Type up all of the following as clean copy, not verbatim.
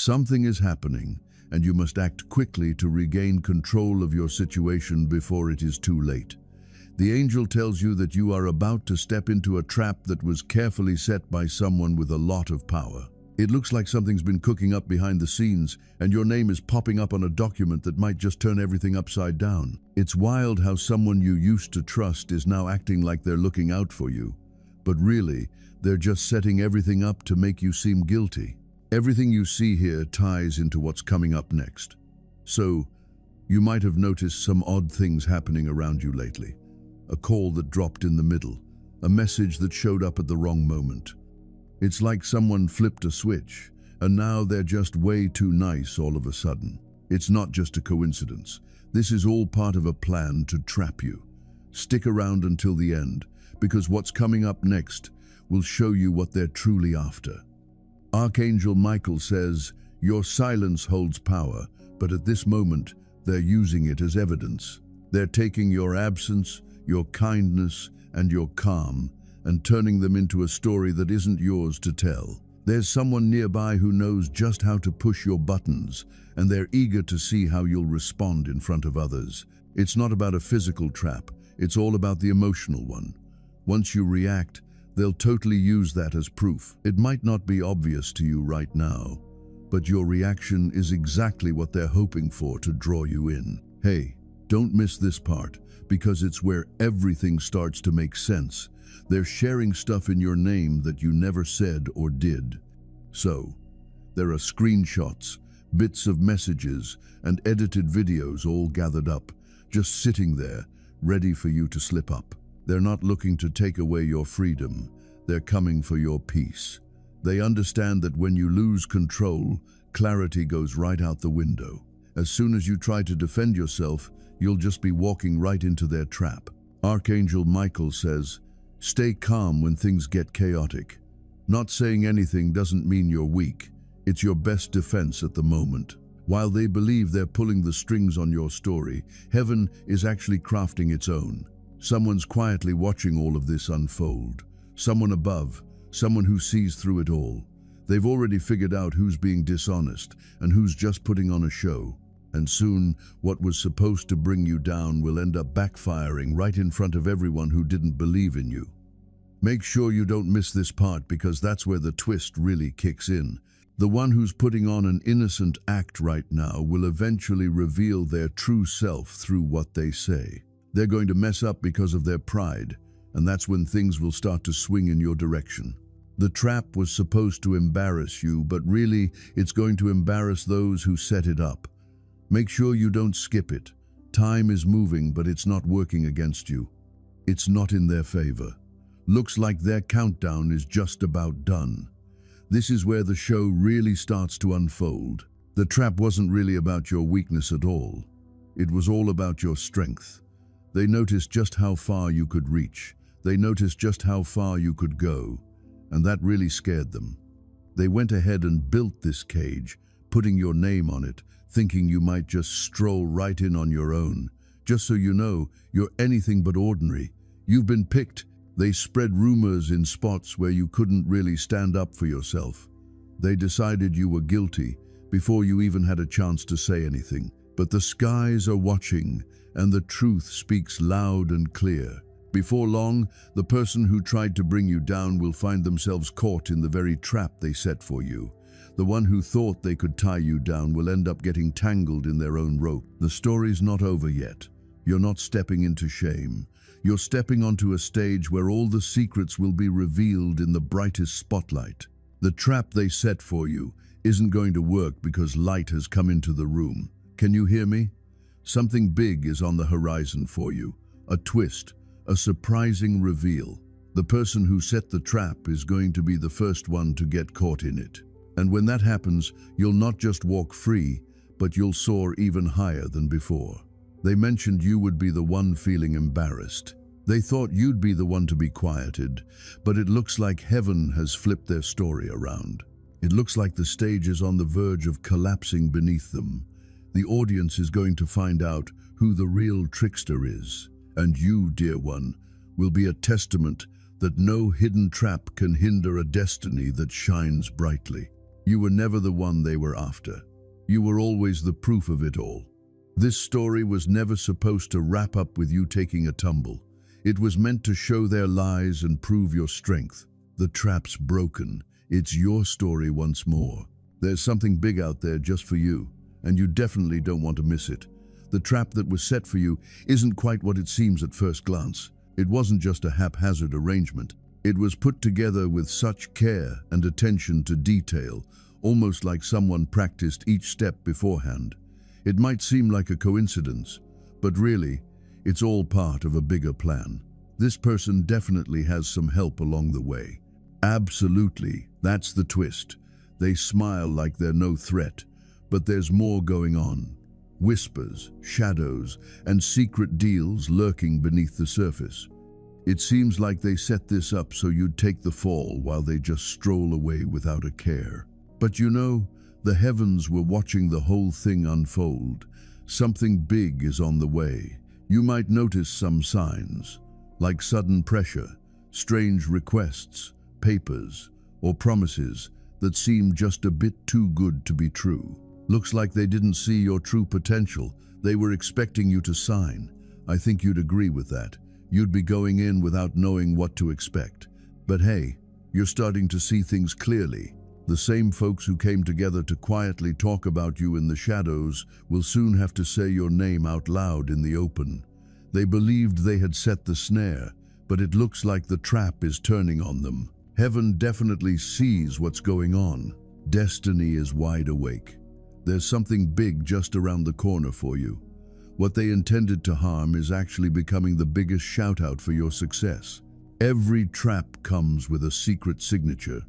Something is happening, and you must act quickly to regain control of your situation before it is too late. The angel tells you that you are about to step into a trap that was carefully set by someone with a lot of power. It looks like something's been cooking up behind the scenes, and your name is popping up on a document that might just turn everything upside down. It's wild how someone you used to trust is now acting like they're looking out for you. But really, they're just setting everything up to make you seem guilty. Everything you see here ties into what's coming up next. So, you might have noticed some odd things happening around you lately. A call that dropped in the middle, a message that showed up at the wrong moment. It's like someone flipped a switch, and now they're just way too nice all of a sudden. It's not just a coincidence. This is all part of a plan to trap you. Stick around until the end, because what's coming up next will show you what they're truly after. Archangel Michael says, "Your silence holds power, but at this moment, they're using it as evidence. They're taking your absence, your kindness, and your calm, and turning them into a story that isn't yours to tell. There's someone nearby who knows just how to push your buttons, and they're eager to see how you'll respond in front of others. It's not about a physical trap, it's all about the emotional one. Once you react, they'll totally use that as proof. It might not be obvious to you right now, but your reaction is exactly what they're hoping for to draw you in. Hey, don't miss this part, because it's where everything starts to make sense. They're sharing stuff in your name that you never said or did. So, there are screenshots, bits of messages, and edited videos all gathered up, just sitting there, ready for you to slip up. They're not looking to take away your freedom. They're coming for your peace. They understand that when you lose control, clarity goes right out the window. As soon as you try to defend yourself, you'll just be walking right into their trap. Archangel Michael says, "Stay calm when things get chaotic. Not saying anything doesn't mean you're weak. It's your best defense at the moment." While they believe they're pulling the strings on your story, heaven is actually crafting its own. Someone's quietly watching all of this unfold. Someone above, someone who sees through it all. They've already figured out who's being dishonest and who's just putting on a show. And soon, what was supposed to bring you down will end up backfiring right in front of everyone who didn't believe in you. Make sure you don't miss this part, because that's where the twist really kicks in. The one who's putting on an innocent act right now will eventually reveal their true self through what they say. They're going to mess up because of their pride, and that's when things will start to swing in your direction. The trap was supposed to embarrass you, but really, it's going to embarrass those who set it up. Make sure you don't skip it. Time is moving, but it's not working against you. It's not in their favor. Looks like their countdown is just about done. This is where the show really starts to unfold. The trap wasn't really about your weakness at all. It was all about your strength. They noticed just how far you could reach. They noticed just how far you could go, and that really scared them. They went ahead and built this cage, putting your name on it, thinking you might just stroll right in on your own. Just so you know, you're anything but ordinary. You've been picked. They spread rumors in spots where you couldn't really stand up for yourself. They decided you were guilty before you even had a chance to say anything. But the skies are watching, and the truth speaks loud and clear. Before long, the person who tried to bring you down will find themselves caught in the very trap they set for you. The one who thought they could tie you down will end up getting tangled in their own rope. The story's not over yet. You're not stepping into shame. You're stepping onto a stage where all the secrets will be revealed in the brightest spotlight. The trap they set for you isn't going to work because light has come into the room. Can you hear me? Something big is on the horizon for you. A twist, a surprising reveal. The person who set the trap is going to be the first one to get caught in it. And when that happens, you'll not just walk free, but you'll soar even higher than before. They mentioned you would be the one feeling embarrassed. They thought you'd be the one to be quieted, but it looks like heaven has flipped their story around. It looks like the stage is on the verge of collapsing beneath them. The audience is going to find out who the real trickster is. And you, dear one, will be a testament that no hidden trap can hinder a destiny that shines brightly. You were never the one they were after. You were always the proof of it all. This story was never supposed to wrap up with you taking a tumble. It was meant to show their lies and prove your strength. The trap's broken. It's your story once more. There's something big out there just for you, and you definitely don't want to miss it. The trap that was set for you isn't quite what it seems at first glance. It wasn't just a haphazard arrangement. It was put together with such care and attention to detail, almost like someone practiced each step beforehand. It might seem like a coincidence, but really, it's all part of a bigger plan. This person definitely has some help along the way. Absolutely, that's the twist. They smile like they're no threat, but there's more going on. Whispers, shadows, and secret deals lurking beneath the surface. It seems like they set this up so you'd take the fall while they just stroll away without a care. But you know, the heavens were watching the whole thing unfold. Something big is on the way. You might notice some signs, like sudden pressure, strange requests, papers, or promises that seem just a bit too good to be true. Looks like they didn't see your true potential. They were expecting you to sign. I think you'd agree with that. You'd be going in without knowing what to expect. But hey, you're starting to see things clearly. The same folks who came together to quietly talk about you in the shadows will soon have to say your name out loud in the open. They believed they had set the snare, but it looks like the trap is turning on them. Heaven definitely sees what's going on. Destiny is wide awake. There's something big just around the corner for you. What they intended to harm is actually becoming the biggest shout-out for your success. Every trap comes with a secret signature.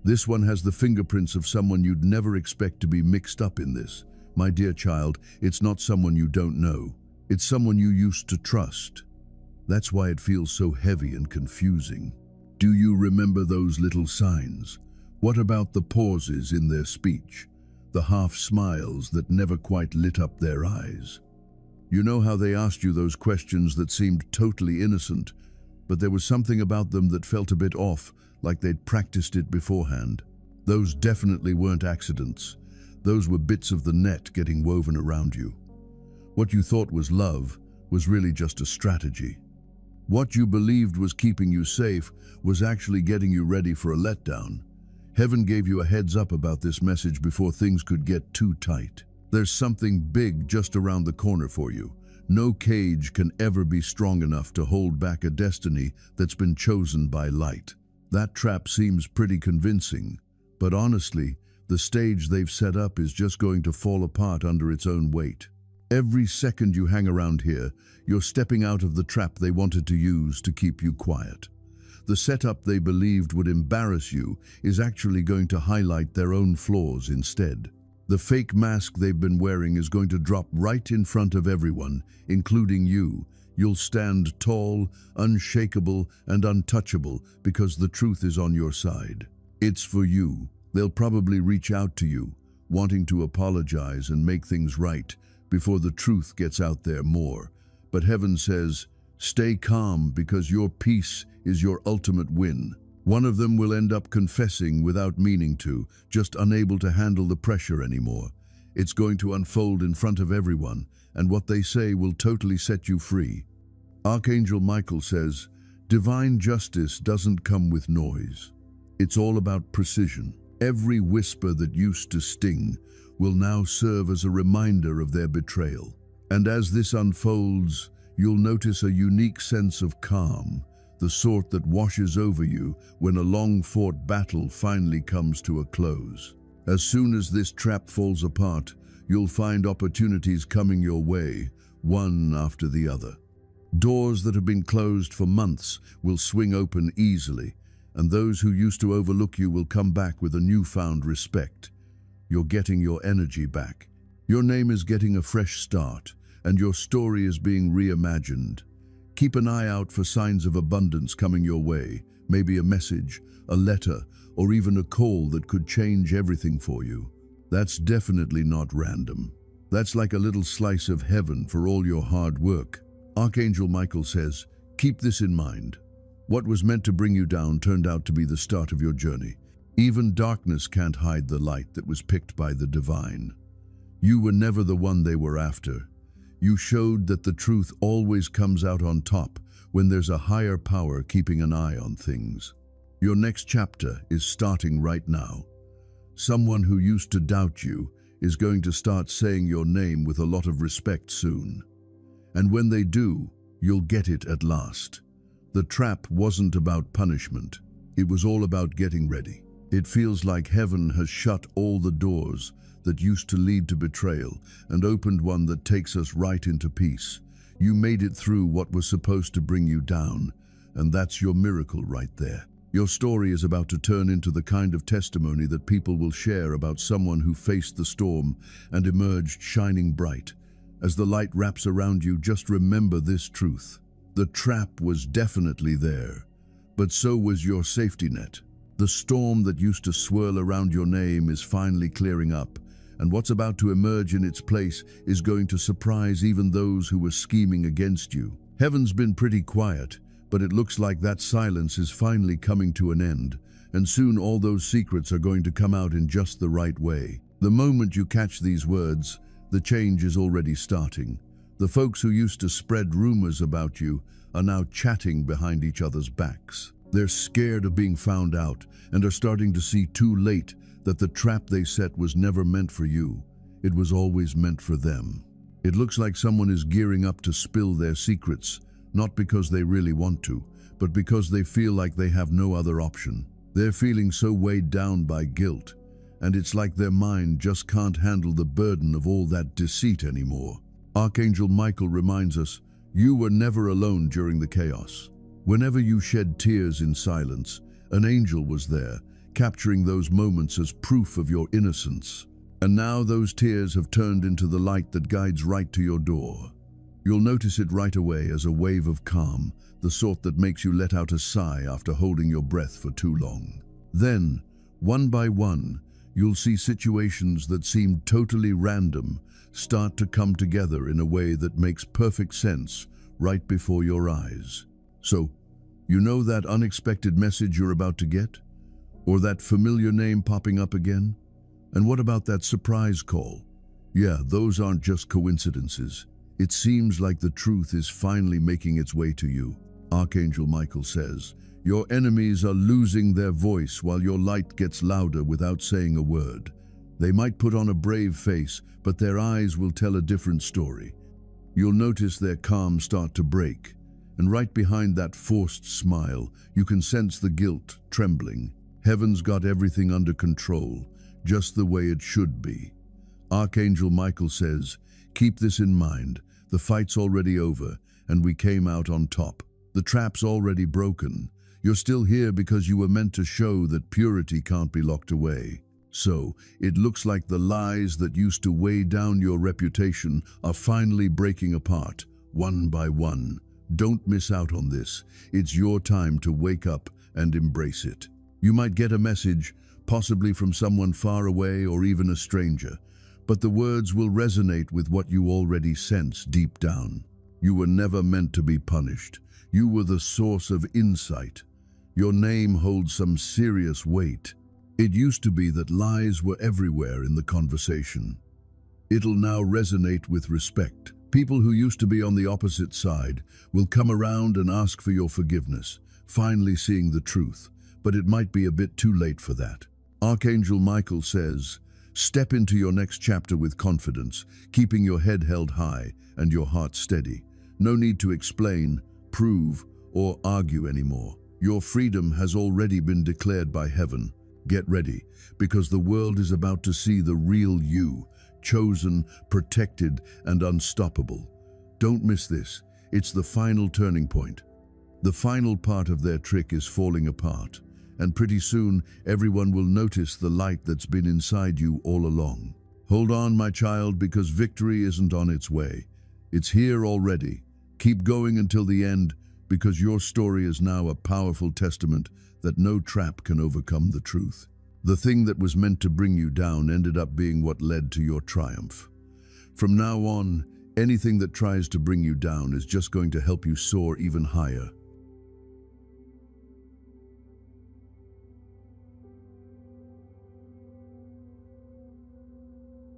This one has the fingerprints of someone you'd never expect to be mixed up in this. My dear child, it's not someone you don't know. It's someone you used to trust. That's why it feels so heavy and confusing. Do you remember those little signs? What about the pauses in their speech? The half smiles that never quite lit up their eyes? You know how they asked you those questions that seemed totally innocent, but there was something about them that felt a bit off, like they'd practiced it beforehand. Those definitely weren't accidents. Those were bits of the net getting woven around you. What you thought was love was really just a strategy. What you believed was keeping you safe was actually getting you ready for a letdown. Heaven gave you a heads up about this message before things could get too tight. There's something big just around the corner for you. No cage can ever be strong enough to hold back a destiny that's been chosen by light. That trap seems pretty convincing, but honestly, the stage they've set up is just going to fall apart under its own weight. Every second you hang around here, you're stepping out of the trap they wanted to use to keep you quiet. The setup they believed would embarrass you is actually going to highlight their own flaws instead. The fake mask they've been wearing is going to drop right in front of everyone, including you. You'll stand tall, unshakable, and untouchable because the truth is on your side. It's for you. They'll probably reach out to you, wanting to apologize and make things right before the truth gets out there more. But heaven says, stay calm because your peace is your ultimate win. One of them will end up confessing without meaning to, just unable to handle the pressure anymore. It's going to unfold in front of everyone, and what they say will totally set you free. Archangel Michael says, divine justice doesn't come with noise. It's all about precision. Every whisper that used to sting will now serve as a reminder of their betrayal. And as this unfolds, you'll notice a unique sense of calm, the sort that washes over you when a long-fought battle finally comes to a close. As soon as this trap falls apart, you'll find opportunities coming your way, one after the other. Doors that have been closed for months will swing open easily, and those who used to overlook you will come back with a newfound respect. You're getting your energy back. Your name is getting a fresh start, and your story is being reimagined. Keep an eye out for signs of abundance coming your way, maybe a message, a letter, or even a call that could change everything for you. That's definitely not random. That's like a little slice of heaven for all your hard work. Archangel Michael says, keep this in mind. What was meant to bring you down turned out to be the start of your journey. Even darkness can't hide the light that was picked by the divine. You were never the one they were after. You showed that the truth always comes out on top when there's a higher power keeping an eye on things. Your next chapter is starting right now. Someone who used to doubt you is going to start saying your name with a lot of respect soon. And when they do, you'll get it at last. The trap wasn't about punishment. It was all about getting ready. It feels like heaven has shut all the doors that used to lead to betrayal and opened one that takes us right into peace. You made it through what was supposed to bring you down, and that's your miracle right there. Your story is about to turn into the kind of testimony that people will share about someone who faced the storm and emerged shining bright. As the light wraps around you, just remember this truth. The trap was definitely there, but so was your safety net. The storm that used to swirl around your name is finally clearing up, and what's about to emerge in its place is going to surprise even those who were scheming against you. Heaven's been pretty quiet, but it looks like that silence is finally coming to an end, and soon all those secrets are going to come out in just the right way. The moment you catch these words, the change is already starting. The folks who used to spread rumors about you are now chatting behind each other's backs. They're scared of being found out and are starting to see too late that the trap they set was never meant for you. It was always meant for them. It looks like someone is gearing up to spill their secrets, not because they really want to, but because they feel like they have no other option. They're feeling so weighed down by guilt, and it's like their mind just can't handle the burden of all that deceit anymore. Archangel Michael reminds us, you were never alone during the chaos. Whenever you shed tears in silence, an angel was there, capturing those moments as proof of your innocence. And now those tears have turned into the light that guides right to your door. You'll notice it right away as a wave of calm, the sort that makes you let out a sigh after holding your breath for too long. Then, one by one, you'll see situations that seemed totally random start to come together in a way that makes perfect sense right before your eyes. So, you know that unexpected message you're about to get? Or that familiar name popping up again? And what about that surprise call? Yeah, those aren't just coincidences. It seems like the truth is finally making its way to you. Archangel Michael says, your enemies are losing their voice while your light gets louder without saying a word. They might put on a brave face, but their eyes will tell a different story. You'll notice their calm start to break, and right behind that forced smile, you can sense the guilt trembling. Heaven's got everything under control, just the way it should be. Archangel Michael says, keep this in mind. The fight's already over, and we came out on top. The trap's already broken. You're still here because you were meant to show that purity can't be locked away. So, it looks like the lies that used to weigh down your reputation are finally breaking apart, one by one. Don't miss out on this. It's your time to wake up and embrace it. You might get a message, possibly from someone far away or even a stranger, but the words will resonate with what you already sense deep down. You were never meant to be punished. You were the source of insight. Your name holds some serious weight. It used to be that lies were everywhere in the conversation. It'll now resonate with respect. People who used to be on the opposite side will come around and ask for your forgiveness, finally seeing the truth, but it might be a bit too late for that. Archangel Michael says, step into your next chapter with confidence, keeping your head held high and your heart steady. No need to explain, prove, or argue anymore. Your freedom has already been declared by heaven. Get ready, because the world is about to see the real you, chosen, protected, and unstoppable. Don't miss this. It's the final turning point. The final part of their trick is falling apart, and pretty soon everyone will notice the light that's been inside you all along. Hold on, my child, because victory isn't on its way. It's here already. Keep going until the end, because your story is now a powerful testament that no trap can overcome the truth. The thing that was meant to bring you down ended up being what led to your triumph. From now on, anything that tries to bring you down is just going to help you soar even higher.